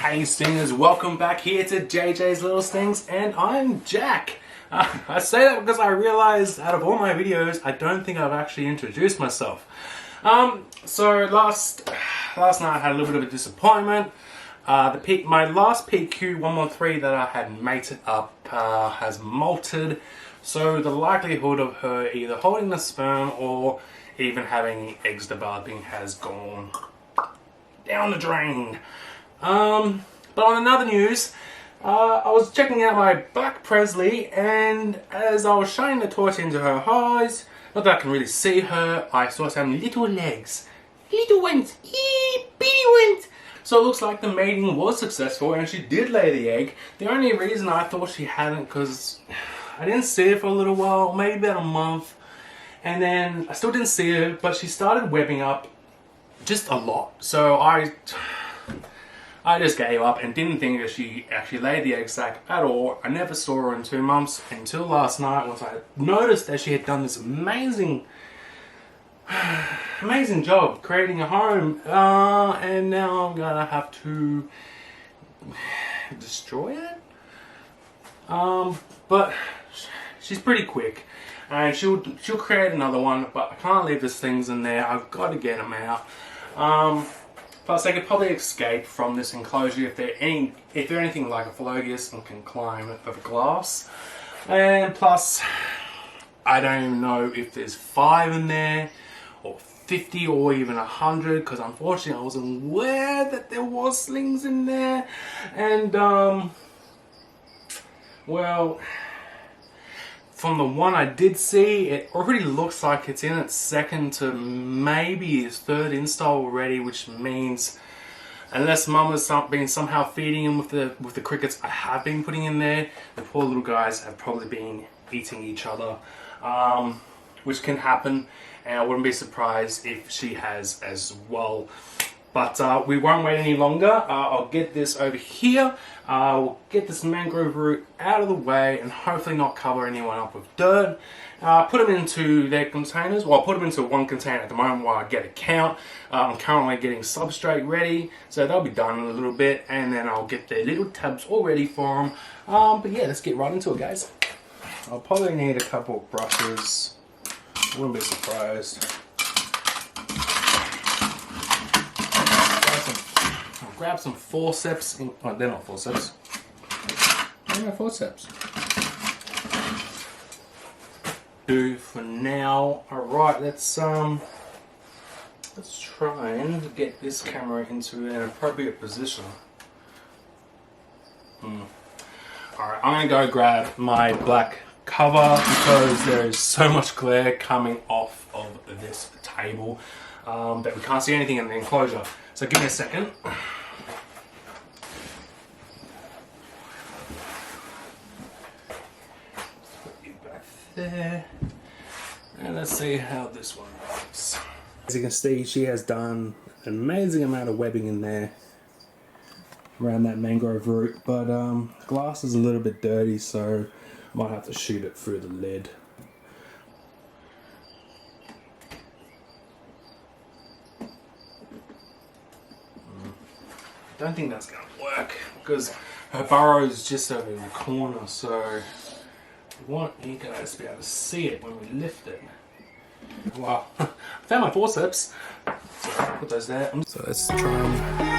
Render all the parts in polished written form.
Hey stingers, welcome back here to JJ's Little Stings, and I'm Jack. I say that because I realized out of all my videos, I don't think I've actually introduced myself. So last night I had a little bit of a disappointment. My last PQ 113 that I had mated up has molted, so the likelihood of her either holding the sperm or even having eggs developing has gone down the drain. But on another news, I was checking out my Black Pressley, and as I was shining the torch into her eyes, not that I can really see her, I saw some little legs. Little ones, bitty ones. So it looks like the mating was successful and she did lay the egg. The only reason I thought she hadn't, because I didn't see her for a little while, maybe about a month, and then I still didn't see her, but she started webbing up just a lot. So I just gave up and didn't think that she actually laid the egg sac at all. I never saw her in 2 months until last night, once I noticed that she had done this amazing job creating a home, and now I'm gonna have to destroy it. But she's pretty quick, and she'll create another one. But I can't leave these things in there. I've got to get them out. Plus, they could probably escape from this enclosure if they're anything like a Phlogius and can climb over glass. And plus, I don't even know if there's 5 in there, or 50, or even 100, because unfortunately I wasn't aware that there was slings in there. And well, from the one I did see, it already looks like it's in its second to maybe its third install already, which means unless Mama's been somehow feeding him with the crickets I have been putting in there, the poor little guys have probably been eating each other, which can happen, and I wouldn't be surprised if she has as well. But we won't wait any longer. I'll get this over here. We'll get this mangrove root out of the way and hopefully not cover anyone up with dirt. Put them into their containers. Well, I'll put them into one container at the moment while I get a count. I'm currently getting substrate ready, so they'll be done in a little bit, and then I'll get their little tubs all ready for them. But yeah, let's get right into it, guys. I'll probably need a couple of brushes. Wouldn't be surprised. Grab some forceps. Oh, they're not forceps. They're not forceps. Do for now. Alright, let's try and get this camera into an appropriate position. Alright, I'm gonna go grab my black cover because there is so much glare coming off of this table that we can't see anything in the enclosure. So give me a second. There, and let's see how this one works. As you can see, she has done an amazing amount of webbing in there around that mangrove root, but the glass is a little bit dirty, so I might have to shoot it through the lid. I don't think that's going to work because her burrow is just over in the corner, so we want you guys to be able to see it when we lift it. Wow, I found my forceps. So I'll put those there. So let's try and...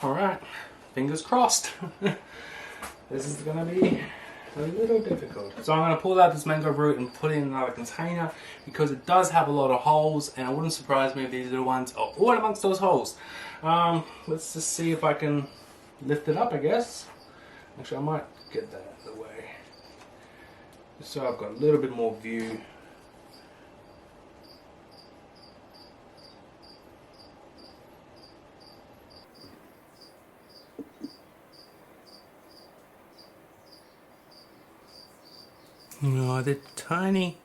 Alright, fingers crossed. This is gonna be a little difficult. So I'm gonna pull out this mango root and put it in another container because it does have a lot of holes, and it wouldn't surprise me if these little ones are all amongst those holes. Let's just see if I can lift it up, I guess. Actually, I might get that out of the way. Just so I've got a little bit more view. Oh, they're tiny.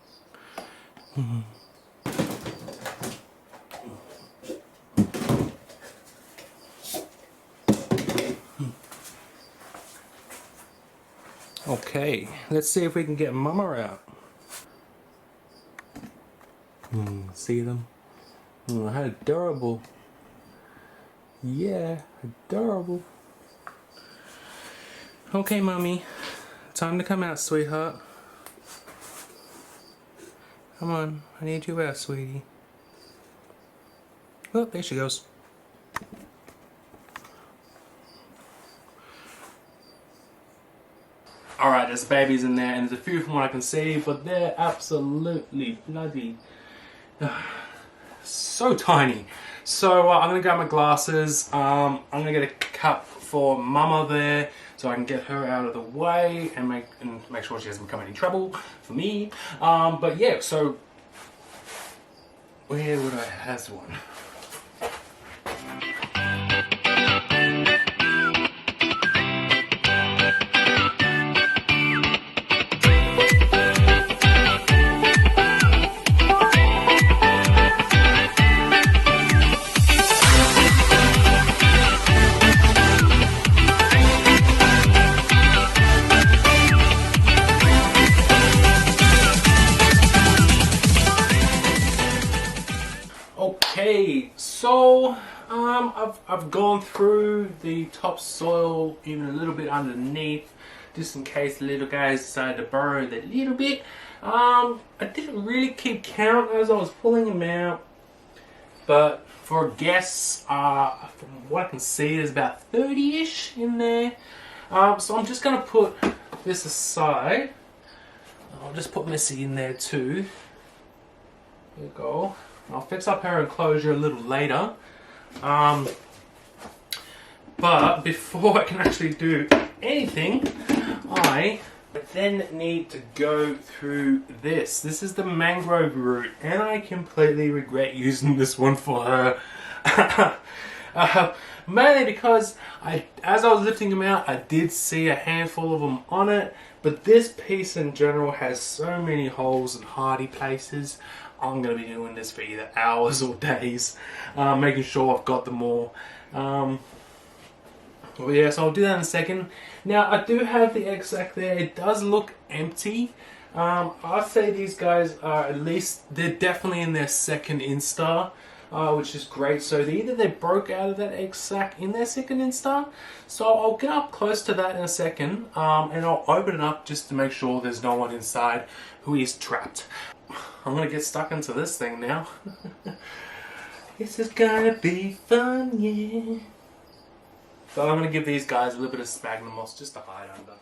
Okay, let's see if we can get Mumma out. See them? Oh, how adorable. Yeah, adorable. Okay, Mummy. Time to come out, sweetheart. Come on, I need you out, sweetie. Oh, there she goes. Alright, there's babies in there, and there's a few from what I can see, but they're absolutely bloody so tiny. So I'm gonna grab my glasses. I'm gonna get a cup for Mumma there, so I can get her out of the way and make sure she doesn't become any trouble for me. But yeah, so where would I have one? Okay, so I've gone through the topsoil even a little bit underneath, just in case the little guys decided to burrow that little bit. I didn't really keep count as I was pulling them out, but for a guess, from what I can see, there's about 30-ish in there. So I'm just gonna put this aside. I'll just put Missy in there too. There you go. I'll fix up her enclosure a little later. But before I can actually do anything, I then need to go through this. This is the mangrove root, and I completely regret using this one for her. Mainly because as I was lifting them out, I did see a handful of them on it, but this piece in general has so many holes and hardy places. I'm going to be doing this for either hours or days, making sure I've got them all. Well, yeah, so I'll do that in a second. Now, I do have the egg sac there. It does look empty. I'd say these guys are at least, they're definitely in their second instar, which is great. So either they broke out of that egg sac in their second instar. So I'll get up close to that in a second, and I'll open it up just to make sure there's no one inside who is trapped. I'm gonna get stuck into this thing now. This is gonna be fun, yeah. So I'm gonna give these guys a little bit of sphagnum moss just to hide under.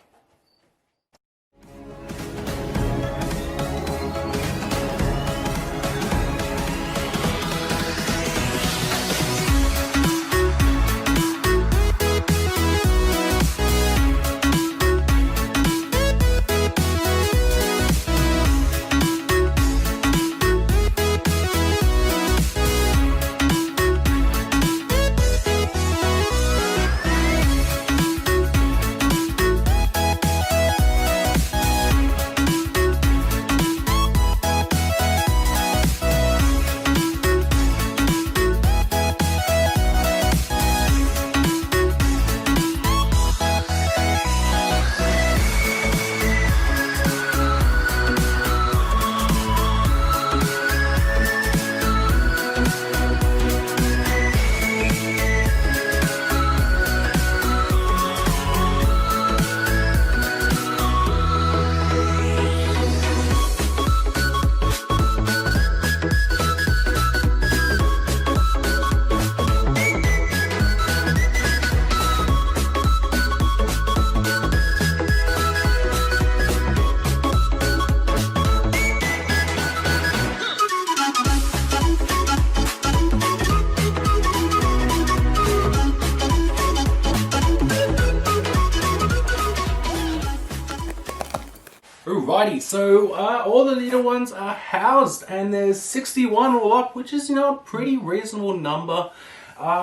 Alrighty, so all the little ones are housed, and there's 61 all up, which is, you know, a pretty reasonable number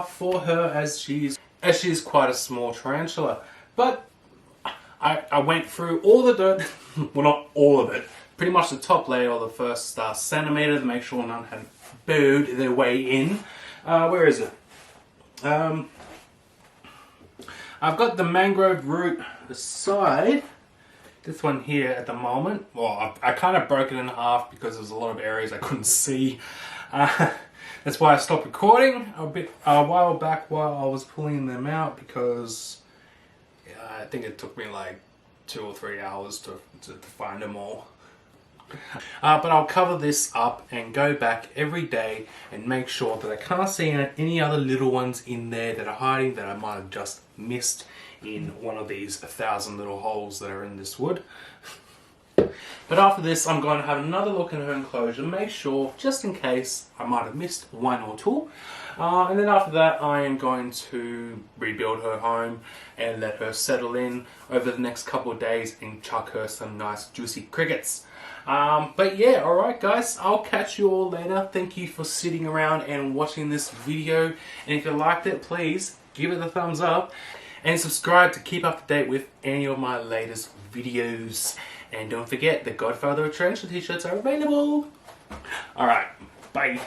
for her, as she's quite a small tarantula. But I went through all the dirt, well, not all of it, pretty much the top layer, or the first centimeter, to make sure none had bowed their way in. Where is it? I've got the mangrove root aside. This one here at the moment. Well, I kind of broke it in half because there's a lot of areas I couldn't see. That's why I stopped recording a while back while I was pulling them out, because I think it took me like 2 or 3 hours to find them all. But I'll cover this up and go back every day and make sure that I can't see any other little ones in there that are hiding that I might have just missed in one of these 1,000 little holes that are in this wood. But after this, I'm going to have another look in her enclosure, make sure, just in case I might have missed 1 or 2. And then after that, I am going to rebuild her home and let her settle in over the next couple of days and chuck her some nice juicy crickets. But yeah, alright guys, I'll catch you all later. Thank you for sitting around and watching this video. And if you liked it, please give it a thumbs up. And subscribe to keep up to date with any of my latest videos. And don't forget, the Godfather Tarantula t-shirts are available. Alright, bye.